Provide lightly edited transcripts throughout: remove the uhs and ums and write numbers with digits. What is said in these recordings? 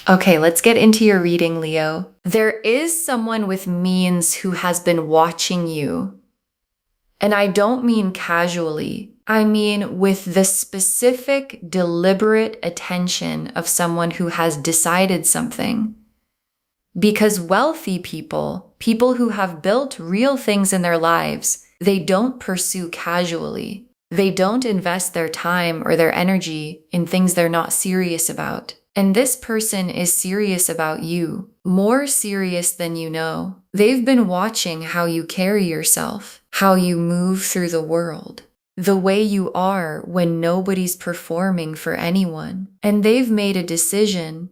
Okay, let's get into your reading, Leo. There is someone with means who has been watching you. And I don't mean casually. I mean with the specific, deliberate attention of someone who has decided something. Because wealthy people, people who have built real things in their lives, they don't pursue casually. They don't invest their time or their energy in things they're not serious about. And this person is serious about you, more serious than you know. They've been watching how you carry yourself, how you move through the world, the way you are when nobody's performing for anyone. And they've made a decision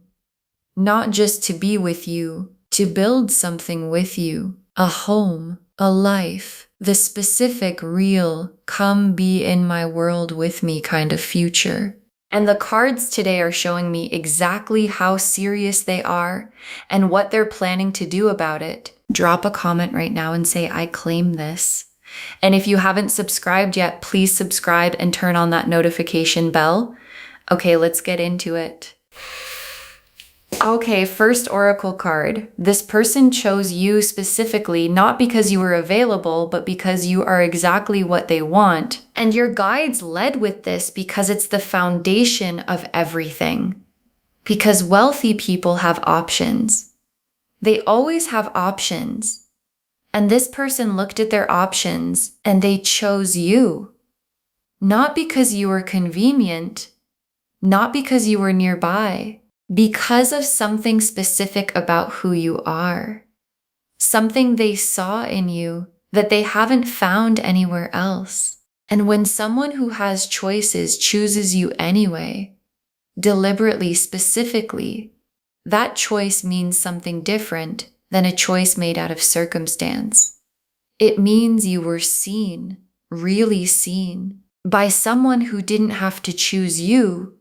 not just to be with you, to build something with you, a home, a life, the specific, real, come be in my world with me kind of future. And the cards today are showing me exactly how serious they are and what they're planning to do about it. Drop a comment right now and say, I claim this. And if you haven't subscribed yet, please subscribe and turn on that notification bell. Okay, let's get into it. Okay, first oracle card. This person chose you specifically, not because you were available, but because you are exactly what they want. And your guides led with this because it's the foundation of everything. Because wealthy people have options. They always have options. And this person looked at their options and they chose you. Not because you were convenient, not because you were nearby, because of something specific about who you are, something they saw in you that they haven't found anywhere else. And when someone who has choices chooses you anyway, deliberately, specifically, that choice means something different than a choice made out of circumstance. It means you were seen, really seen, by someone who didn't have to choose you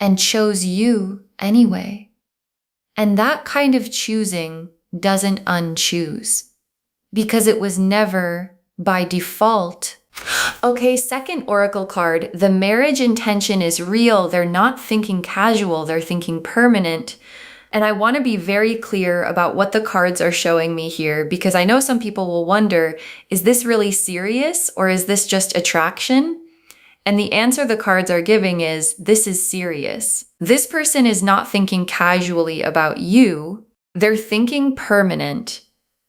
and chose you anyway. And that kind of choosing doesn't unchoose, because it was never by default. Okay, second oracle card. The marriage intention is real. They're not thinking casual, they're thinking permanent. And I want to be very clear about what the cards are showing me here, because I know some people will wonder, is this really serious or is this just attraction? And the answer the cards are giving is, this is serious. This person is not thinking casually about you. They're thinking permanent.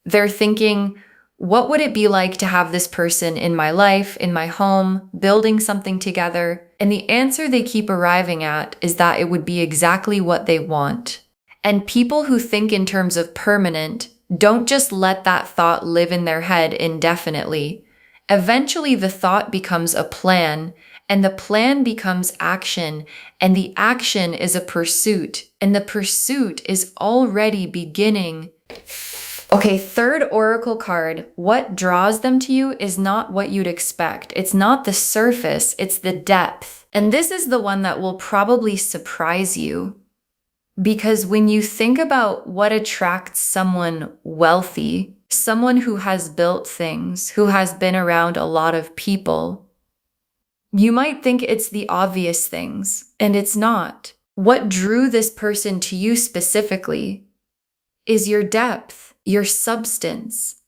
They're thinking, what would it be like to have this person in my life, in my home, building something together? And the answer they keep arriving at is that it would be exactly what they want. And people who think in terms of permanent don't just let that thought live in their head indefinitely. Eventually, the thought becomes a plan, and the plan becomes action, and the action is a pursuit, and the pursuit is already beginning. Okay, third oracle card. What draws them to you is not what you'd expect. It's not the surface, it's the depth. And this is the one that will probably surprise you. Because when you think about what attracts someone wealthy, someone who has built things, who has been around a lot of people, you might think it's the obvious things, and it's not. What drew this person to you specifically is your depth, your substance,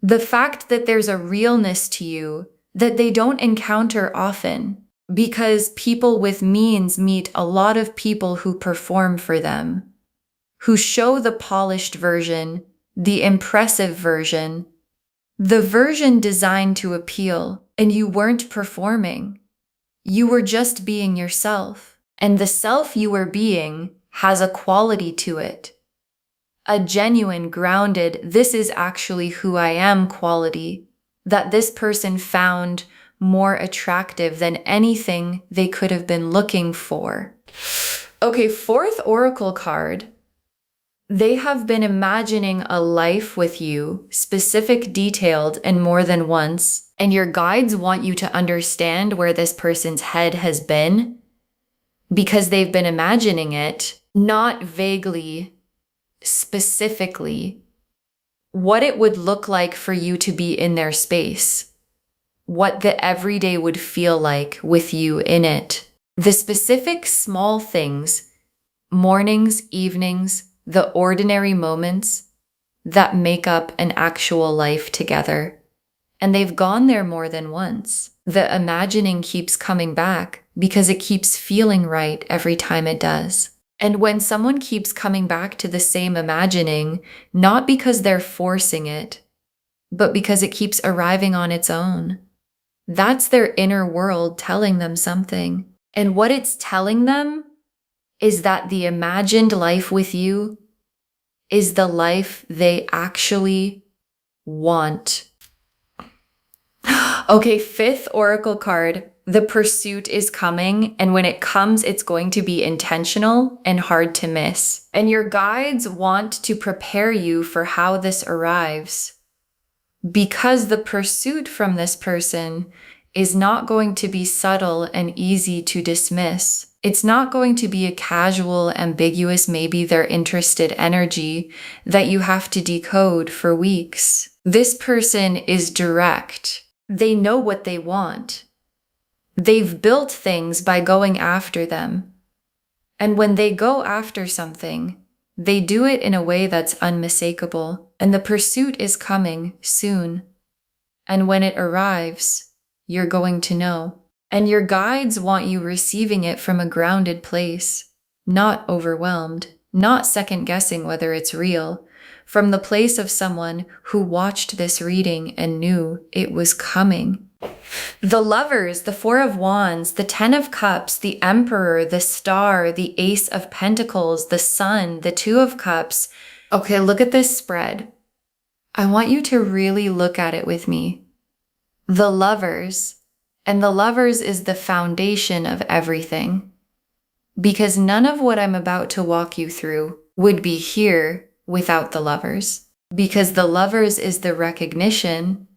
the fact that there's a realness to you that they don't encounter often, because people with means meet a lot of people who perform for them, who show the polished version, the impressive version, the version designed to appeal, and you weren't performing. You were just being yourself, and the self you were being has a quality to it. A genuine, grounded, this is actually who I am quality that this person found more attractive than anything they could have been looking for. Okay, fourth oracle card. They have been imagining a life with you, specific, detailed, and more than once, and your guides want you to understand where this person's head has been, because they've been imagining it, not vaguely, specifically, what it would look like for you to be in their space, what the everyday would feel like with you in it. The specific small things Mornings, evenings, the ordinary moments that make up an actual life together. And they've gone there more than once. The imagining keeps coming back because it keeps feeling right every time it does. And when someone keeps coming back to the same imagining, not because they're forcing it, but because it keeps arriving on its own, that's their inner world telling them something. And what it's telling them is that the imagined life with you is the life they actually want. Okay, fifth oracle card. The pursuit is coming, and when it comes, it's going to be intentional and hard to miss. And your guides want to prepare you for how this arrives, because the pursuit from this person is not going to be subtle and easy to dismiss. It's not going to be a casual, ambiguous, maybe they're interested energy that you have to decode for weeks. This person is direct. They know what they want. They've built things by going after them. And when they go after something, they do it in a way that's unmistakable. And the pursuit is coming soon. And when it arrives, you're going to know. And your guides want you receiving it from a grounded place, not overwhelmed, not second-guessing whether it's real, from the place of someone who watched this reading and knew it was coming. The Lovers, the Four of Wands, the Ten of Cups, the Emperor, the Star, the Ace of Pentacles, the Sun, the Two of Cups. Okay, look at this spread. I want you to really look at it with me. The Lovers, and the Lovers is the foundation of everything. Because none of what I'm about to walk you through would be here without the Lovers. Because the Lovers is the recognition,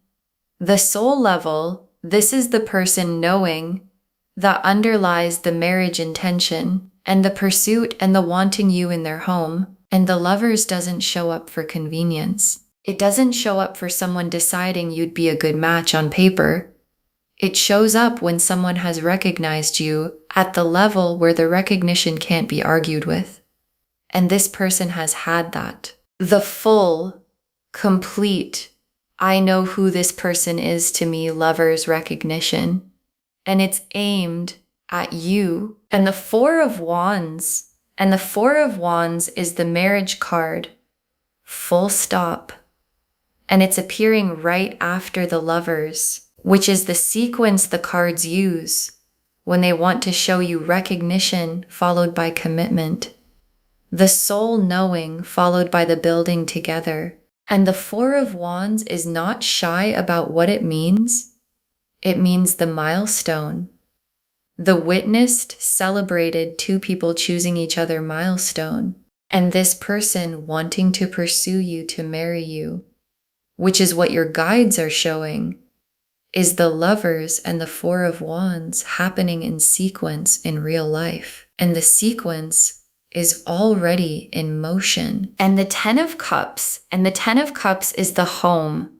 the soul level. This is the person knowing that underlies the marriage intention and the pursuit and the wanting you in their home. And the Lovers doesn't show up for convenience. It doesn't show up for someone deciding you'd be a good match on paper. It shows up when someone has recognized you at the level where the recognition can't be argued with. And this person has had that. The full, complete, I know who this person is to me, Lovers recognition. And it's aimed at you. And the Four of Wands, and the Four of Wands is the marriage card. Full stop. And it's appearing right after the Lovers, which is the sequence the cards use when they want to show you recognition followed by commitment. The soul knowing followed by the building together. And the Four of Wands is not shy about what it means. It means the milestone. The witnessed, celebrated two people choosing each other milestone. And this person wanting to pursue you to marry you, which is what your guides are showing, is the Lovers and the Four of Wands happening in sequence in real life. And the sequence is already in motion. And the Ten of Cups, and the Ten of Cups is the home,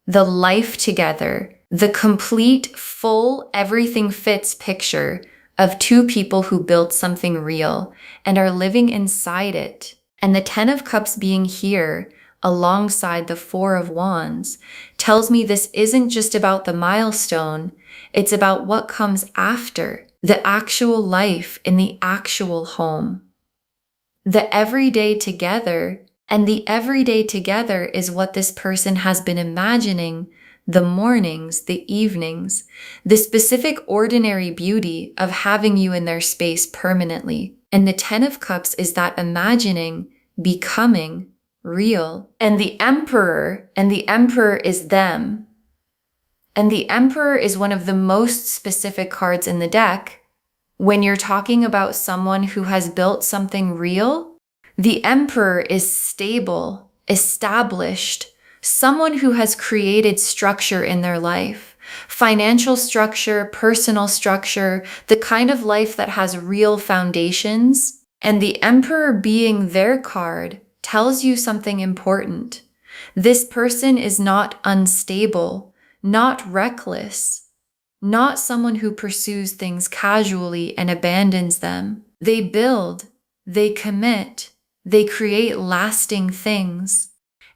the life together, the complete, full, everything fits picture of two people who built something real and are living inside it. And the Ten of Cups being here alongside the Four of Wands tells me this isn't just about the milestone, it's about what comes after, the actual life in the actual home. The everyday together, and the everyday together is what this person has been imagining, the mornings, the evenings, the specific ordinary beauty of having you in their space permanently. And the Ten of Cups is that imagining becoming real. And the Emperor is them. And the Emperor is one of the most specific cards in the deck. When you're talking about someone who has built something real, the Emperor is stable, established, someone who has created structure in their life, financial structure, personal structure, the kind of life that has real foundations. And the Emperor being their card tells you something important. This person is not unstable, not reckless, not someone who pursues things casually and abandons them. They build, they commit, they create lasting things.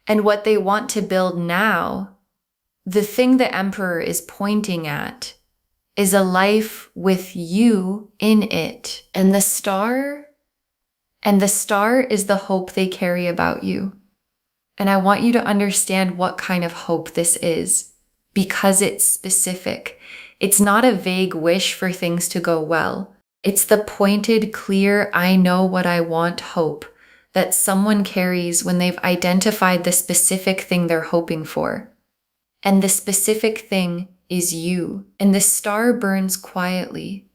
And what they want to build now, the thing the Emperor is pointing at, is a life with you in it. And the star is the hope they carry about you. And I want you to understand what kind of hope this is, because it's specific. It's not a vague wish for things to go well. It's the pointed, clear, I know what I want hope that someone carries when they've identified the specific thing they're hoping for. And the specific thing is you. And the star burns quietly,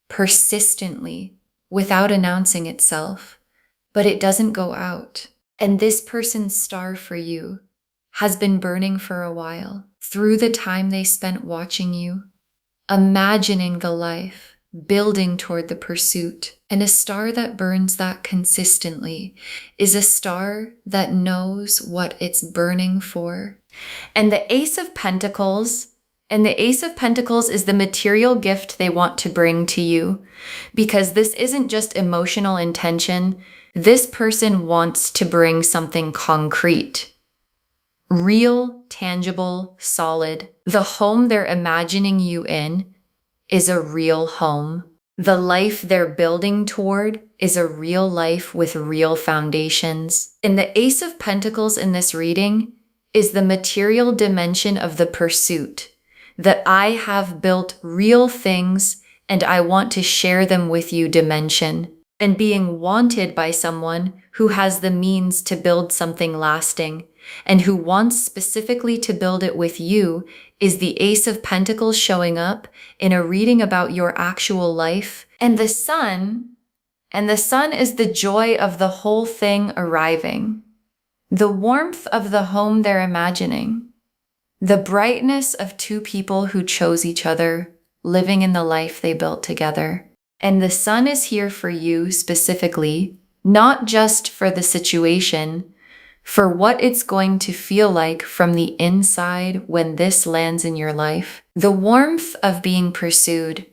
persistently, without announcing itself, but it doesn't go out. And this person's star for you has been burning for a while, through the time they spent watching you, imagining the life, building toward the pursuit. And a star that burns that consistently is a star that knows what it's burning for. And the Ace of Pentacles is the material gift they want to bring to you, because this isn't just emotional intention. This person wants to bring something concrete, real, tangible, solid. The home they're imagining you in is a real home. The life they're building toward is a real life with real foundations. And the Ace of Pentacles in this reading is the material dimension of the pursuit, that I have built real things and I want to share them with you dimension. And being wanted by someone who has the means to build something lasting and who wants specifically to build it with you is the Ace of Pentacles showing up in a reading about your actual life. And the sun is the joy of the whole thing arriving, the warmth of the home they're imagining, the brightness of two people who chose each other, living in the life they built together. And the sun is here for you specifically, not just for the situation, for what it's going to feel like from the inside when this lands in your life. The warmth of being pursued,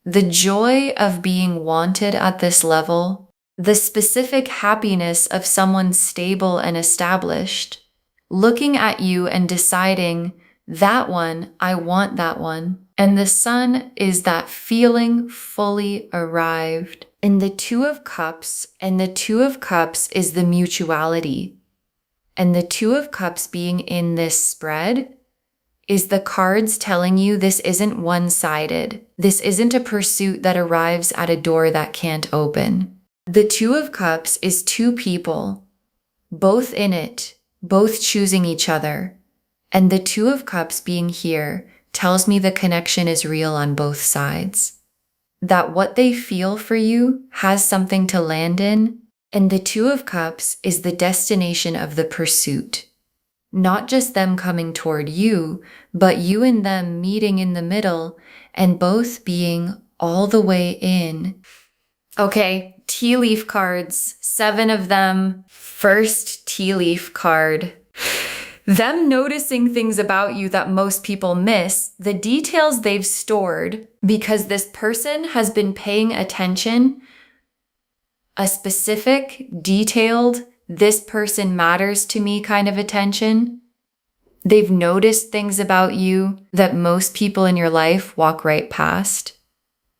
the joy of being wanted at this level, the specific happiness of someone stable and established, looking at you and deciding, that one, I want that one. And the sun is that feeling fully arrived. In the Two of Cups, and the Two of Cups is the mutuality. And the Two of Cups being in this spread is the cards telling you this isn't one-sided. This isn't a pursuit that arrives at a door that can't open. The Two of Cups is two people, both in it, both choosing each other. And the Two of Cups being here tells me the connection is real on both sides. That what they feel for you has something to land in, and the Two of Cups is the destination of the pursuit. Not just them coming toward you, but you and them meeting in the middle and both being all the way in. Okay, tea leaf cards, 7 of them. First tea leaf card. Them noticing things about you that most people miss, the details they've stored, because this person has been paying attention, a specific, detailed, this person matters to me kind of attention. They've noticed things about you that most people in your life walk right past.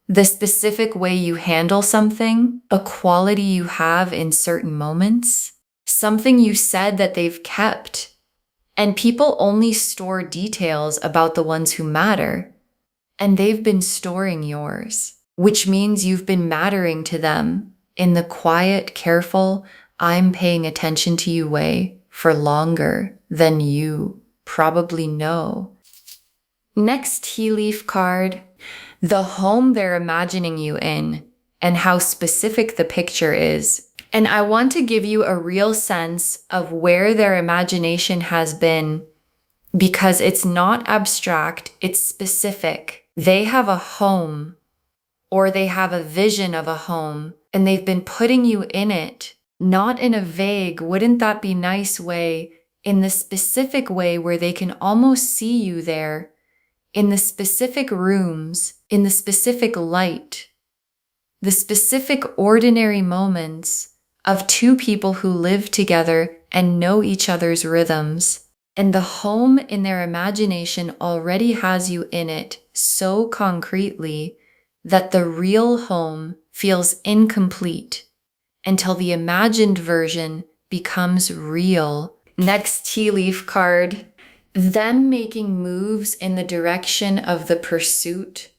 The specific way you handle something, a quality you have in certain moments, something you said that they've kept. And people only store details about the ones who matter, and they've been storing yours, which means you've been mattering to them in the quiet, careful, I'm paying attention to you way for longer than you probably know. Next tea leaf card, the home they're imagining you in and how specific the picture is. And I want to give you a real sense of where their imagination has been, because it's not abstract, it's specific. They have a home, or they have a vision of a home, and they've been putting you in it, not in a vague, wouldn't that be nice way, in the specific way where they can almost see you there, in the specific rooms, in the specific light. the specific ordinary moments of two people who live together and know each other's rhythms. And the home in their imagination already has you in it so concretely that the real home feels incomplete until the imagined version becomes real. Next tea leaf card, them making moves in the direction of the pursuit,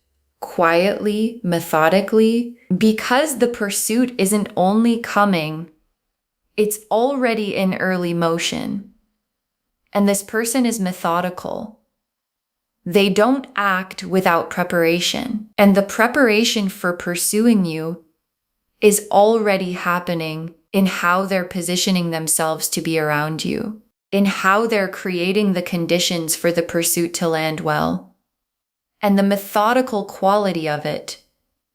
quietly, methodically, because the pursuit isn't only coming, it's already in early motion. And this person is methodical. They don't act without preparation. And the preparation for pursuing you is already happening in how they're positioning themselves to be around you, in how they're creating the conditions for the pursuit to land well. And the methodical quality of it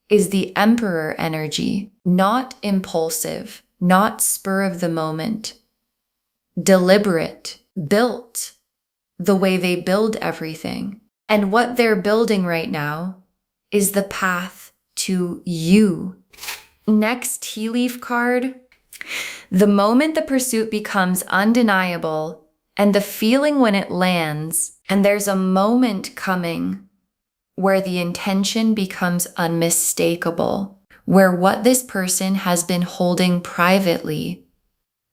is the Emperor energy, not impulsive, not spur of the moment, deliberate, built the way they build everything. And what they're building right now is the path to you. Next tea leaf card, the moment the pursuit becomes undeniable and the feeling when it lands, and there's a moment coming where the intention becomes unmistakable, where what this person has been holding privately,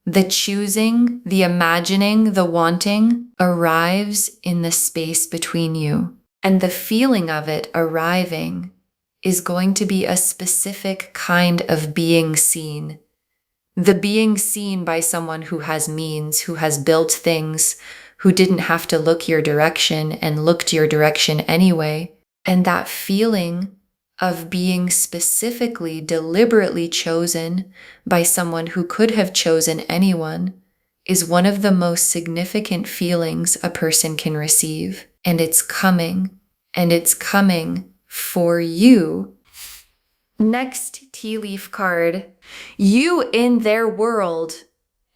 the choosing, the imagining, the wanting, arrives in the space between you. And the feeling of it arriving is going to be a specific kind of being seen. The being seen by someone who has means, who has built things, who didn't have to look your direction and looked your direction anyway. And that feeling of being specifically, deliberately chosen by someone who could have chosen anyone is one of the most significant feelings a person can receive. And it's coming for you. Next tea leaf card, you in their world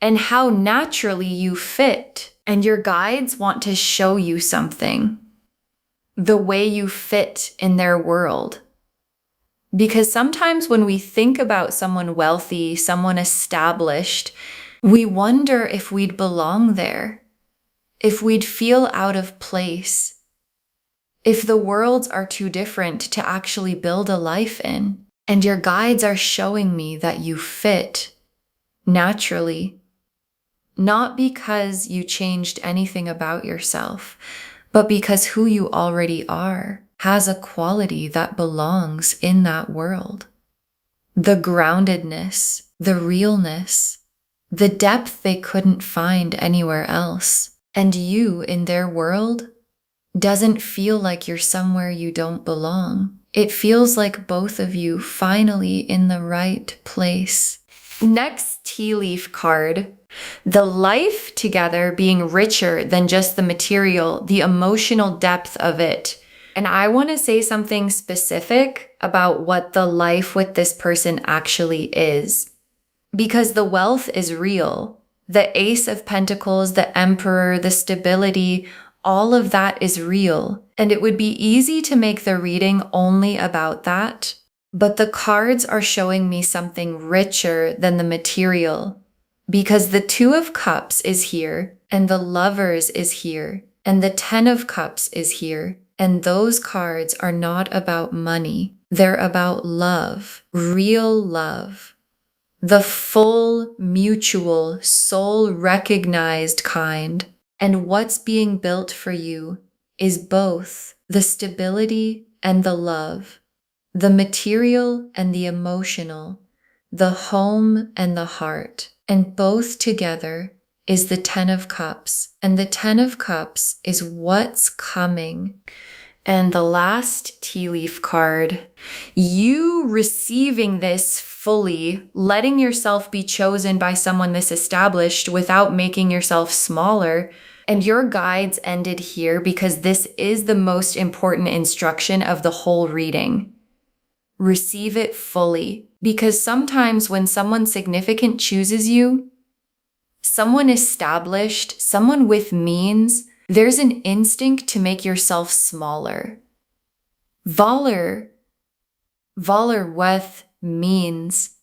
and how naturally you fit. And your guides want to show you something, the way you fit in their world. Because sometimes when we think about someone wealthy, someone established, we wonder if we'd belong there, if we'd feel out of place, if the worlds are too different to actually build a life in. And your guides are showing me that you fit naturally, not because you changed anything about yourself, but because who you already are has a quality that belongs in that world. The groundedness, the realness, the depth they couldn't find anywhere else. And you in their world doesn't feel like you're somewhere you don't belong. It feels like both of you finally in the right place. Next tea leaf card, the life together being richer than just the material, the emotional depth of it. And I want to say something specific about what the life with this person actually is. Because the wealth is real. The Ace of Pentacles, the Emperor, the stability, all of that is real. And it would be easy to make the reading only about that. But the cards are showing me something richer than the material. Because the Two of Cups is here, and the Lovers is here, and the Ten of Cups is here. And those cards are not about money. They're about love, real love. The full, mutual, soul-recognized kind. And what's being built for you is both the stability and the love, the material and the emotional, the home and the heart. And both together is the Ten of Cups. And the Ten of Cups is what's coming. And the last tea leaf card, you receiving this fully, letting yourself be chosen by someone this established without making yourself smaller. And your guides ended here because this is the most important instruction of the whole reading. Receive it fully. Because sometimes when someone significant chooses you, someone established, someone with means, there's an instinct to make yourself smaller. Valer weth means.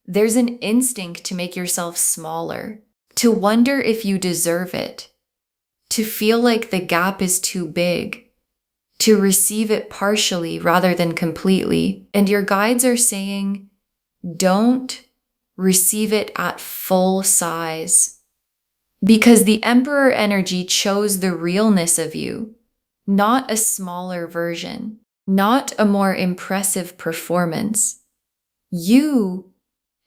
There's an instinct to make yourself smaller, to wonder if you deserve it, to feel like the gap is too big, to receive it partially rather than completely. And your guides are saying, don't receive it at full size. Because the Emperor energy chose the realness of you, not a smaller version, not a more impressive performance. You,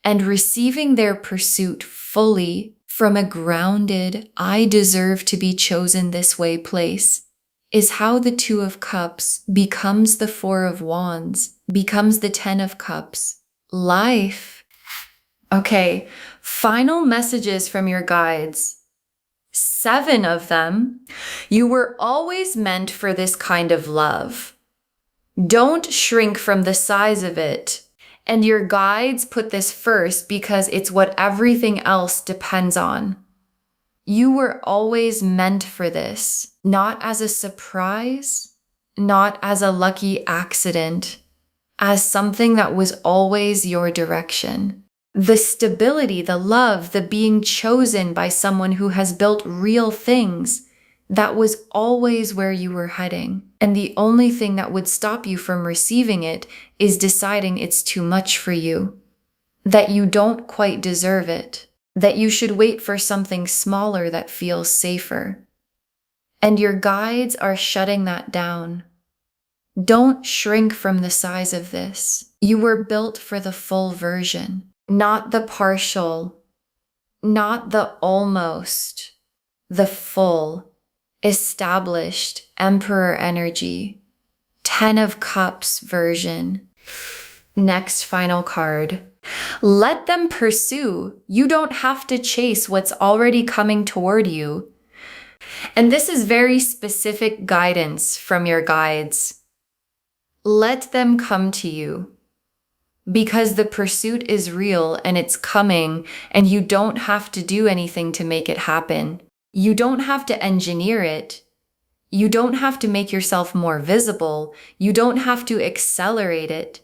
and receiving their pursuit fully from a grounded, I deserve to be chosen this way place, is how the Two of Cups becomes the Four of Wands, becomes the Ten of Cups. Life. Okay, final messages from your guides. 7 of them. You were always meant for this kind of love. Don't shrink from the size of it. And your guides put this first because it's what everything else depends on. You were always meant for this, not as a surprise, not as a lucky accident, as something that was always your direction. The stability, the love, the being chosen by someone who has built real things, that was always where you were heading. And the only thing that would stop you from receiving it is deciding it's too much for you, that you don't quite deserve it, that you should wait for something smaller that feels safer. And your guides are shutting that down. Don't shrink from the size of this. You were built for the full version. Not the partial, not the almost, the full, established Emperor energy, 10 of Cups version. Next final card. Let them pursue. You don't have to chase what's already coming toward you. And this is very specific guidance from your guides. Let them come to you. Because the pursuit is real and it's coming, and you don't have to do anything to make it happen. You don't have to engineer it. You don't have to make yourself more visible. You don't have to accelerate it.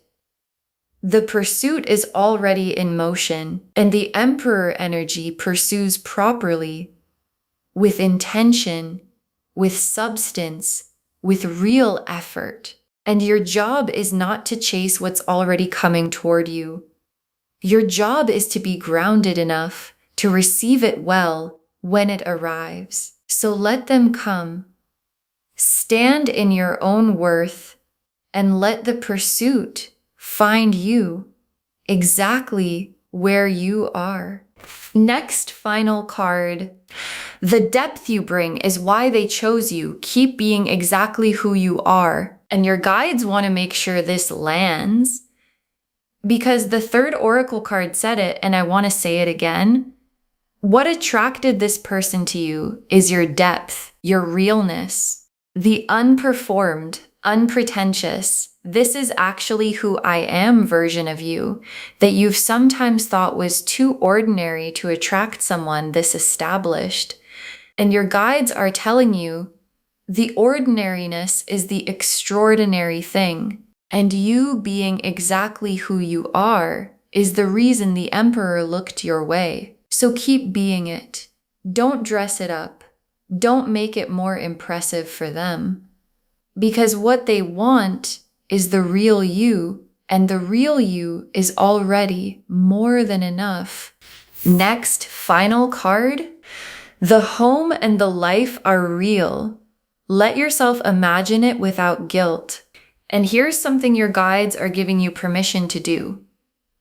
The pursuit is already in motion, and the Emperor energy pursues properly, with intention, with substance, with real effort. And your job is not to chase what's already coming toward you. Your job is to be grounded enough to receive it well when it arrives. So let them come. Stand in your own worth and let the pursuit find you exactly where you are. Next final card. The depth you bring is why they chose you. Keep being exactly who you are. And your guides want to make sure this lands, because the third oracle card said it, and I want to say it again. What attracted this person to you is your depth, your realness, the unperformed, unpretentious, this is actually who I am version of you that you've sometimes thought was too ordinary to attract someone this established. And your guides are telling you the ordinariness is the extraordinary thing, and you being exactly who you are is the reason the Emperor looked your way. So keep being it. Don't dress it up. Don't make it more impressive for them. Because what they want is the real you, and the real you is already more than enough. Next, final card. The home and the life are real. Let yourself imagine it without guilt. And here's something your guides are giving you permission to do.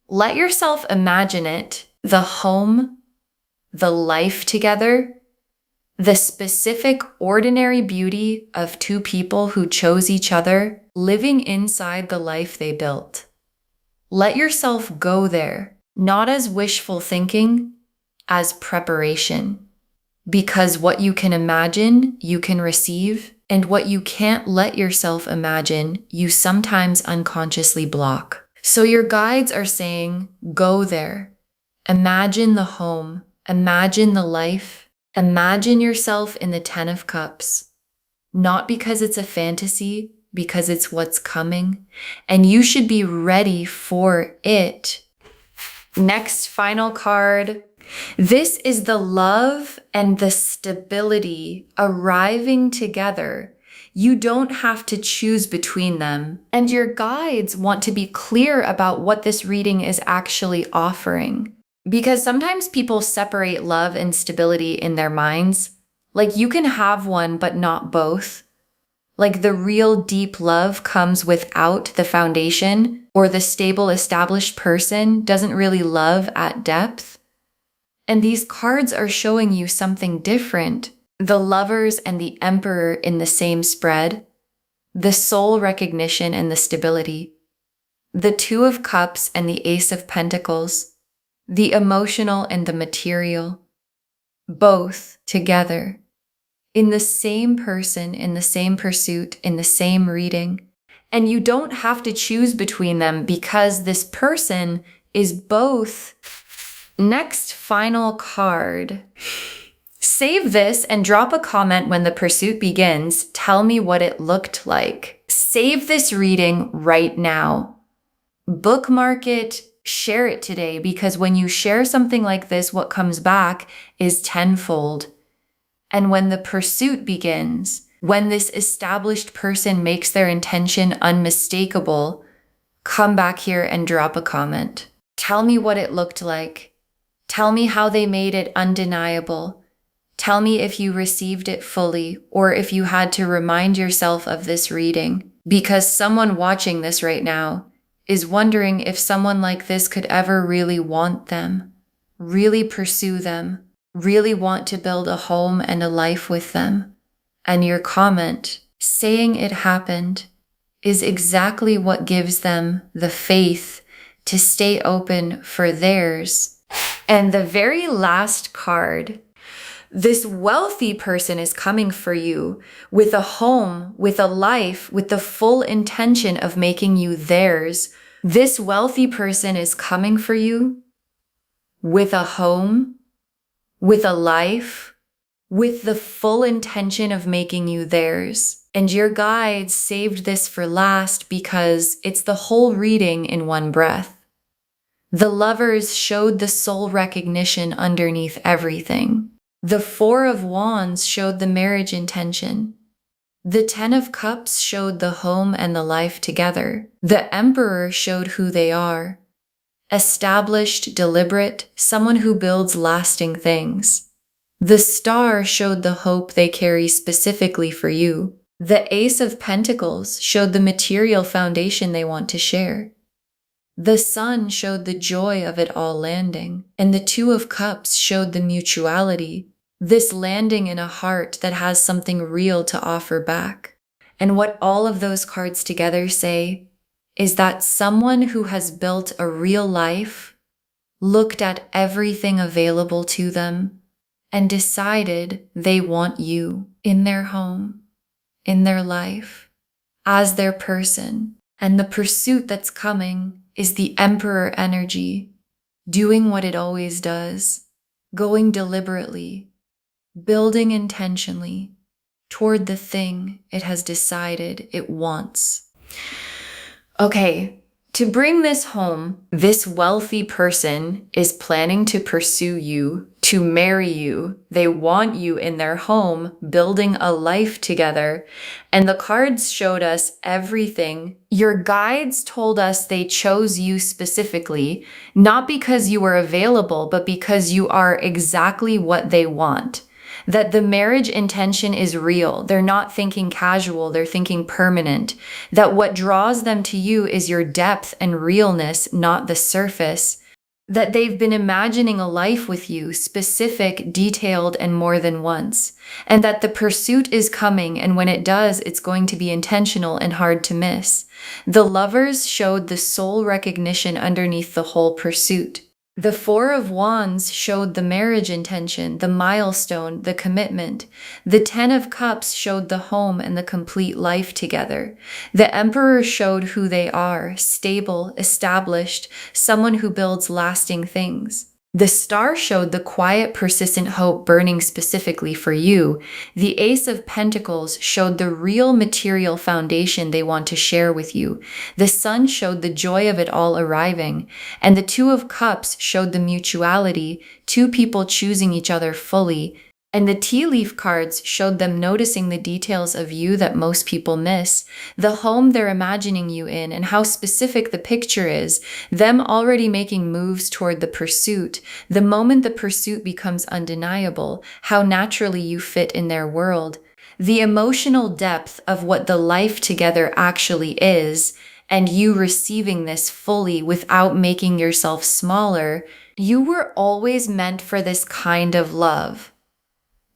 Let yourself imagine it, the home, the life together, the specific ordinary beauty of two people who chose each other, living inside the life they built. Let yourself go there, not as wishful thinking, as preparation. Because what you can imagine, you can receive, and what you can't let yourself imagine, you sometimes unconsciously block. So your guides are saying, go there. Imagine the home, imagine the life, imagine yourself in the 10 of Cups. Not because it's a fantasy, because it's what's coming, and you should be ready for it. Next, final card. This is the love and the stability arriving together. You don't have to choose between them. And your guides want to be clear about what this reading is actually offering. Because sometimes people separate love and stability in their minds. Like you can have one, but not both. Like the real deep love comes without the foundation, or the stable established person doesn't really love at depth. And these cards are showing you something different. The Lovers and the Emperor in the same spread, the soul recognition and the stability, the Two of Cups and the Ace of Pentacles, the emotional and the material, both together, in the same person, in the same pursuit, in the same reading. And you don't have to choose between them because this person is both. Next, final card. Save this and drop a comment when the pursuit begins. Tell me what it looked like. Save this reading right now. Bookmark it, share it today, because when you share something like this, what comes back is tenfold. And when the pursuit begins, when this established person makes their intention unmistakable, come back here and drop a comment. Tell me what it looked like. Tell me how they made it undeniable. Tell me if you received it fully, or if you had to remind yourself of this reading, because someone watching this right now is wondering if someone like this could ever really want them, really pursue them, really want to build a home and a life with them. And your comment, saying it happened, is exactly what gives them the faith to stay open for theirs. And the very last card. This wealthy person is coming for you with a home, with a life, with the full intention of making you theirs. This wealthy person is coming for you with a home, with a life, with the full intention of making you theirs. And your guides saved this for last because it's the whole reading in one breath. The Lovers showed the soul recognition underneath everything. The Four of Wands showed the marriage intention. The Ten of Cups showed the home and the life together. The Emperor showed who they are. Established, deliberate, someone who builds lasting things. The Star showed the hope they carry specifically for you. The Ace of Pentacles showed the material foundation they want to share. The Sun showed the joy of it all landing, and the Two of Cups showed the mutuality, this landing in a heart that has something real to offer back. And what all of those cards together say is that someone who has built a real life looked at everything available to them and decided they want you in their home, in their life, as their person. And the pursuit that's coming is the Emperor energy, doing what it always does, going deliberately, building intentionally toward the thing it has decided it wants. Okay, to bring this home, this wealthy person is planning to pursue you, to marry you. They want you in their home, building a life together. And the cards showed us everything. Your guides told us they chose you specifically, not because you were available, but because you are exactly what they want. That the marriage intention is real. They're not thinking casual, they're thinking permanent. That what draws them to you is your depth and realness, not the surface. That they've been imagining a life with you, specific, detailed, and more than once. And that the pursuit is coming, and when it does, it's going to be intentional and hard to miss. The Lovers showed the soul recognition underneath the whole pursuit. The Four of Wands showed the marriage intention, the milestone, the commitment. The Ten of Cups showed the home and the complete life together. The Emperor showed who they are, stable, established, someone who builds lasting things. The star showed the quiet, persistent hope burning specifically for you. The Ace of Pentacles showed the real material foundation they want to share with you. The Sun showed the joy of it all arriving. And the Two of Cups showed the mutuality, two people choosing each other fully. And the tea leaf cards showed them noticing the details of you that most people miss, the home they're imagining you in, and how specific the picture is, them already making moves toward the pursuit. The moment the pursuit becomes undeniable, how naturally you fit in their world. The emotional depth of what the life together actually is, and you receiving this fully without making yourself smaller. You were always meant for this kind of love.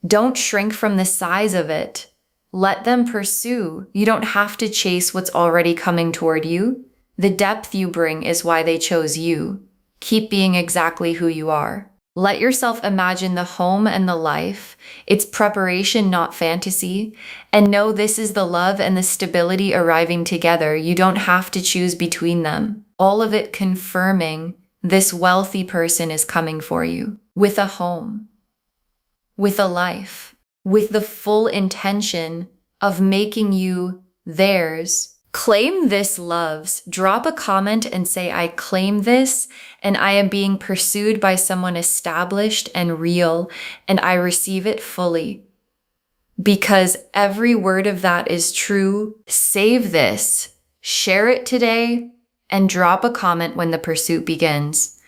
Don't shrink from the size of it. Let them pursue. You don't have to chase what's already coming toward you. The depth you bring is why they chose you. Keep being exactly who you are. Let yourself imagine the home and the life. It's preparation, not fantasy. And know this is the love and the stability arriving together. You don't have to choose between them. All of it confirming this wealthy person is coming for you with a home, with a life, with the full intention of making you theirs. Claim this, loves. Drop a comment and say, I claim this, and I am being pursued by someone established and real, and I receive it fully. Because every word of that is true. Save this, share it today, and drop a comment when the pursuit begins.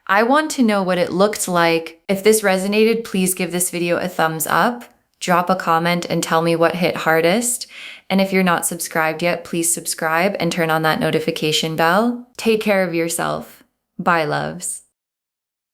I want to know what it looked like. If this resonated, please give this video a thumbs up, drop a comment and tell me what hit hardest. And if you're not subscribed yet, please subscribe and turn on that notification bell. Take care of yourself. Bye, loves.